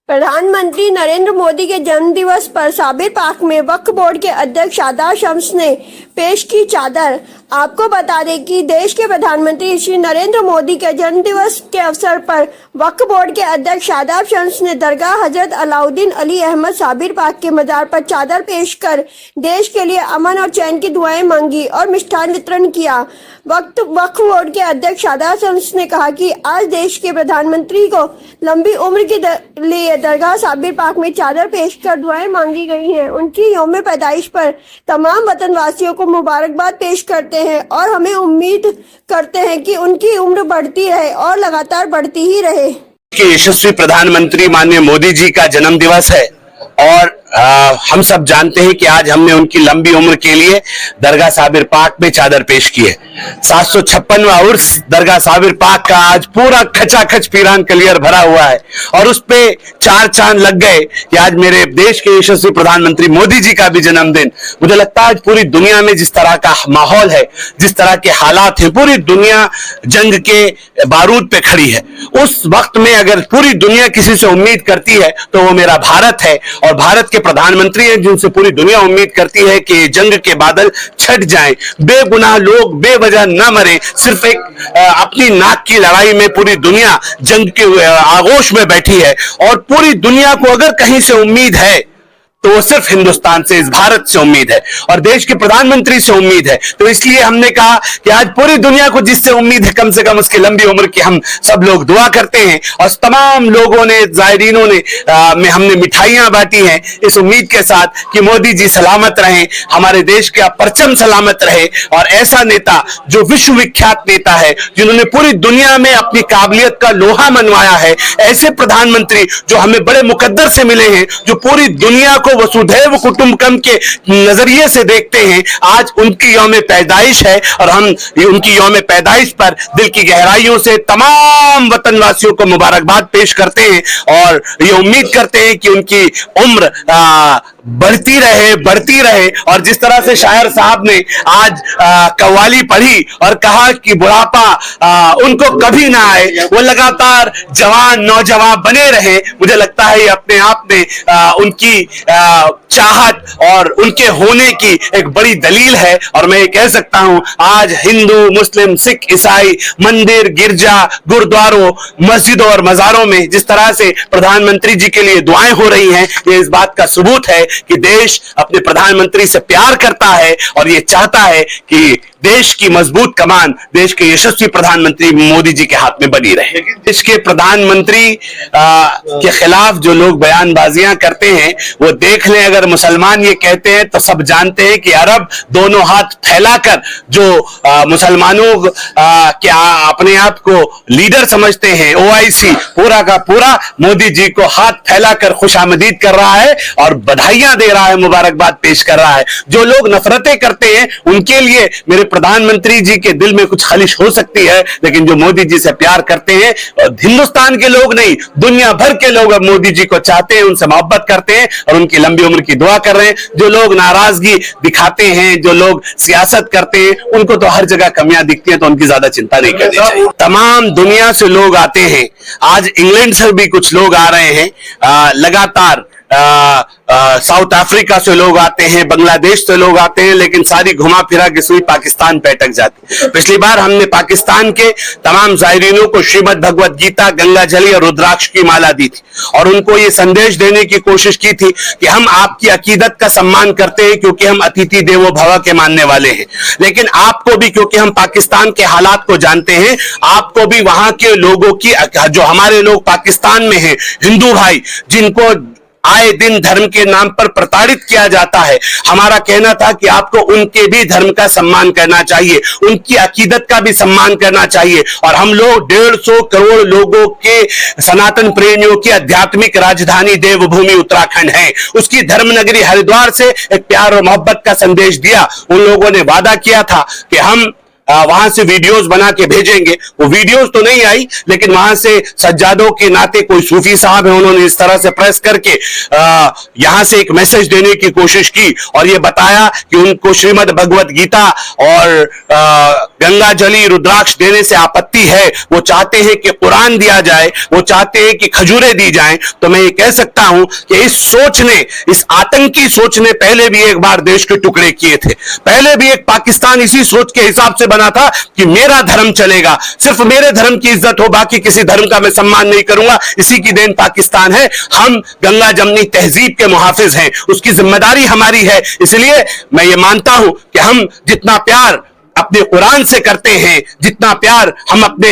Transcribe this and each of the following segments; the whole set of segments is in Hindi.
प्रधानमंत्री नरेंद्र मोदी के जन्मदिवस पर साबिर पार्क में वक्फ बोर्ड के अध्यक्ष शादाब शम्स ने पेश की चादर। आपको बता दें कि देश के प्रधानमंत्री श्री नरेंद्र मोदी के जन्मदिवस के अवसर पर वक्फ बोर्ड के अध्यक्ष शादाब शम्स ने दरगाह हजरत अलाउद्दीन अली अहमद साबिर पार्क के मजार पर चादर पेश कर देश के लिए अमन और चैन की दुआएं मांगी और मिष्ठान वितरण किया। वक्फ बोर्ड के अध्यक्ष शादाब शम्स ने कहा कि आज देश के प्रधानमंत्री को लंबी उम्र के लिए दरगाह साबिर पार्क में चादर पेश कर दुआएं मांगी गई हैं। उनकी यौम पैदाइश पर तमाम वतनवासियों को मुबारकबाद पेश करते हैं और हमें उम्मीद करते हैं कि उनकी उम्र बढ़ती रहे और लगातार बढ़ती ही रहे। कि यशस्वी प्रधानमंत्री माननीय मोदी जी का जन्म दिवस है और हम सब जानते हैं कि आज हमने उनकी लंबी उम्र के लिए दरगाह साबिर पार्क में चादर पेश की है। 756वां उर्स दरगाह साबिर पार्क का आज पूरा खचाखच पीरान कलियर भरा हुआ है और उस पे 4 चांद लग गए कि आज मेरे देश के यशस्वी प्रधानमंत्री मोदी जी का भी जन्मदिन। मुझे लगता है आज पूरी दुनिया में जिस तरह का माहौल है, जिस तरह के हालात हैं, पूरी दुनिया जंग के बारूद पे खड़ी है। उस वक्त में अगर पूरी दुनिया किसी से उम्मीद करती है तो वो मेरा भारत है और भारत के प्रधानमंत्री हैं जिनसे पूरी दुनिया उम्मीद करती है कि जंग के बादल छट जाएं, बेगुनाह लोग बेवजह न मरें। सिर्फ एक अपनी नाक की लड़ाई में पूरी दुनिया जंग के आगोश में बैठी है और पूरी दुनिया को अगर कहीं से उम्मीद है तो वो सिर्फ हिंदुस्तान से, इस भारत से उम्मीद है और देश के प्रधानमंत्री से उम्मीद है। तो इसलिए हमने कहा कि आज पूरी दुनिया को जिससे उम्मीद है कम से कम उसकी लंबी उम्र की हम सब लोग दुआ करते हैं और तमाम लोगों ने, जायरीनों ने में हमने मिठाइयां बांटी हैं इस उम्मीद के साथ कि मोदी जी सलामत रहें, हमारे देश का परचम सलामत रहे और ऐसा नेता जो विश्वविख्यात नेता है, जिन्होंने पूरी दुनिया में अपनी काबिलियत का लोहा मनवाया है, ऐसे प्रधानमंत्री जो हमें बड़े मुकद्दर से मिले हैं, जो पूरी दुनिया को वसुधैव कुटुंबकम के नजरिए से देखते हैं, आज उनकी यौम पैदाइश है और हम उनकी यौम पैदाइश पर दिल की गहराइयों से तमाम वतनवासियों को मुबारकबाद पेश करते हैं और ये उम्मीद करते हैं कि उनकी उम्र बढ़ती रहे और जिस तरह से शायर साहब ने आज कव्वाली पढ़ी और कहा कि बुढ़ापा उनको कभी ना आए, वो लगातार जवान नौजवान बने रहे। मुझे लगता है ये अपने आप में उनकी चाहत और उनके होने की एक बड़ी दलील है और मैं ये कह सकता हूं आज हिंदू, मुस्लिम, सिख, ईसाई मंदिर, गिरजा, गुरुद्वारों, मस्जिदों और मजारों में जिस तरह से प्रधानमंत्री जी के लिए दुआएं हो रही हैं, ये इस बात का सबूत है कि देश अपने प्रधानमंत्री से प्यार करता है और ये चाहता है कि देश की मजबूत कमान देश के यशस्वी प्रधानमंत्री मोदी जी के हाथ में बनी रहे। देश के प्रधानमंत्री के खिलाफ जो लोग बयानबाजियां करते हैं वो देख लें, अगर मुसलमान ये कहते हैं तो सब जानते हैं कि अरब दोनों हाथ फैलाकर जो मुसलमानों के अपने आप को लीडर समझते हैं, OIC पूरा का पूरा मोदी जी को हाथ फैलाकर खुशामदीद कर रहा है और बधाइयां दे रहा है, मुबारकबाद पेश कर रहा है। जो लोग नफरतें करते हैं उनके लिए मेरे प्रधानमंत्री जी के दिल में कुछ खलिश हो सकती है, लेकिन जो मोदी जी से प्यार करते हैं, हिंदुस्तान के लोग नहीं दुनिया भर के लोग अब मोदी जी को चाहते हैं, उनसे मोहब्बत करते हैं और उनकी लंबी उम्र की दुआ कर रहे हैं। जो लोग नाराजगी दिखाते हैं, जो लोग सियासत करते हैं, उनको तो हर जगह कमियां दिखती हैं तो उनकी ज्यादा चिंता नहीं करनी चाहिए। तमाम दुनिया से लोग आते हैं, आज इंग्लैंड से भी कुछ लोग आ रहे हैं, लगातार साउथ अफ्रीका से लोग आते हैं, बांग्लादेश से लोग आते हैं, लेकिन सारी घुमा फिरा के सुई पाकिस्तान पे अटक जाती। पिछली बार हमने पाकिस्तान के तमाम जायरीनों को श्रीमद् भगवत गीता, गंगा जली और रुद्राक्ष की माला दी थी और उनको ये संदेश देने की कोशिश की थी कि हम आपकी अकीदत का सम्मान करते हैं क्योंकि हम अतिथि देवो भव के मानने वाले हैं, लेकिन आपको भी, क्योंकि हम पाकिस्तान के हालात को जानते हैं, आपको भी वहां के लोगों की, जो हमारे लोग पाकिस्तान में हैं, हिंदू भाई जिनको आए दिन धर्म के नाम पर प्रताड़ित किया जाता है, हमारा कहना था कि आपको उनके भी धर्म का सम्मान करना चाहिए, उनकी अकीदत का भी सम्मान करना चाहिए और हम लोग 150 करोड़ लोगों के सनातन प्रेमियों की आध्यात्मिक राजधानी देवभूमि उत्तराखंड है, उसकी धर्मनगरी हरिद्वार से एक प्यार और मोहब्बत का संदेश दिया। उन लोगों ने वादा किया था कि हम वहां से वीडियोस बना के भेजेंगे। वो वीडियोस तो नहीं आई, लेकिन वहां से सज्जादों के नाते कोई सूफी साहब है, उन्होंने इस तरह से प्रेस करके यहां से एक मैसेज देने की कोशिश की और ये बताया कि उनको श्रीमद् भगवत गीता और गंगा जली रुद्राक्ष देने से आपत्ति है। वो चाहते हैं कि कुरान दिया जाए, वो चाहते हैं कि खजूरें दी जाएं। तो मैं ये कह सकता हूं कि इस सोच ने, इस आतंकी सोच ने पहले भी एक बार देश के टुकड़े किए थे। पहले भी एक पाकिस्तान इसी सोच के हिसाब से बना था कि मेरा धर्म चलेगा, सिर्फ मेरे धर्म की इज्जत हो, बाकी किसी धर्म का मैं सम्मान नहीं करूंगा। इसी की देन पाकिस्तान है। हम गंगा जमनी तहजीब के मुहाफिज हैं, उसकी जिम्मेदारी हमारी है। इसलिए मैं ये मानता हूं कि हम जितना प्यार अपने कुरान से करते हैं, जितना प्यार हम अपने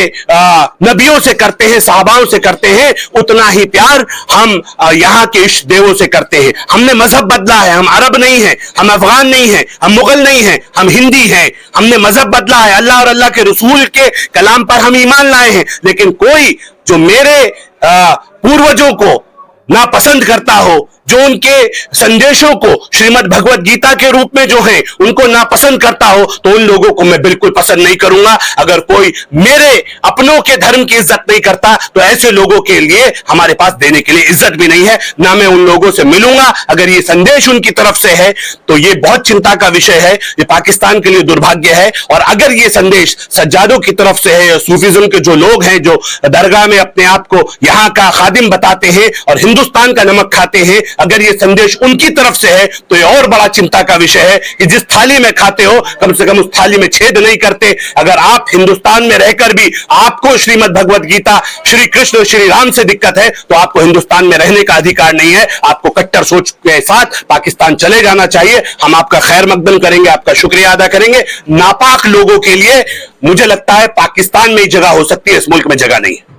नबियों से करते हैं, साहबाओं से करते हैं, उतना ही प्यार हम यहाँ के इष्ट देवों से करते हैं। हमने मजहब बदला है, हम अरब नहीं हैं, हम अफगान नहीं हैं, हम मुगल नहीं हैं, हम हिंदी हैं। हमने मजहब बदला है, अल्लाह और अल्लाह के रसूल के कलाम पर हम ईमान लाए हैं। लेकिन कोई जो मेरे पूर्वजों को नापसंद करता हो, जो उनके संदेशों को श्रीमद् भगवत गीता के रूप में जो है उनको नापसंद करता हो, तो उन लोगों को मैं बिल्कुल पसंद नहीं करूंगा। अगर कोई मेरे अपनों के धर्म की इज्जत नहीं करता, तो ऐसे लोगों के लिए हमारे पास देने के लिए इज्जत भी नहीं है, ना मैं उन लोगों से मिलूंगा। अगर ये संदेश उनकी तरफ से है तो ये बहुत चिंता का विषय है, ये पाकिस्तान के लिए दुर्भाग्य है। और अगर ये संदेश सज्जादों की तरफ से है, सूफीज्म के जो लोग हैं, जो दरगाह में अपने आप को यहाँ का खादिम बताते हैं और हिंदुस्तान का नमक खाते हैं, अगर ये संदेश उनकी तरफ से है तो ये और बड़ा चिंता का विषय है कि जिस थाली में खाते हो कम से कम उस थाली में छेद नहीं करते। अगर आप हिंदुस्तान में रहकर भी आपको श्रीमद् भगवत गीता, श्री कृष्ण श्री राम से दिक्कत है, तो आपको हिंदुस्तान में रहने का अधिकार नहीं है। आपको कट्टर सोच के साथ पाकिस्तान चले जाना चाहिए। हम आपका खैर मकदम करेंगे, आपका शुक्रिया अदा करेंगे। नापाक लोगों के लिए मुझे लगता है पाकिस्तान में ही जगह हो सकती है, इस मुल्क में जगह नहीं है।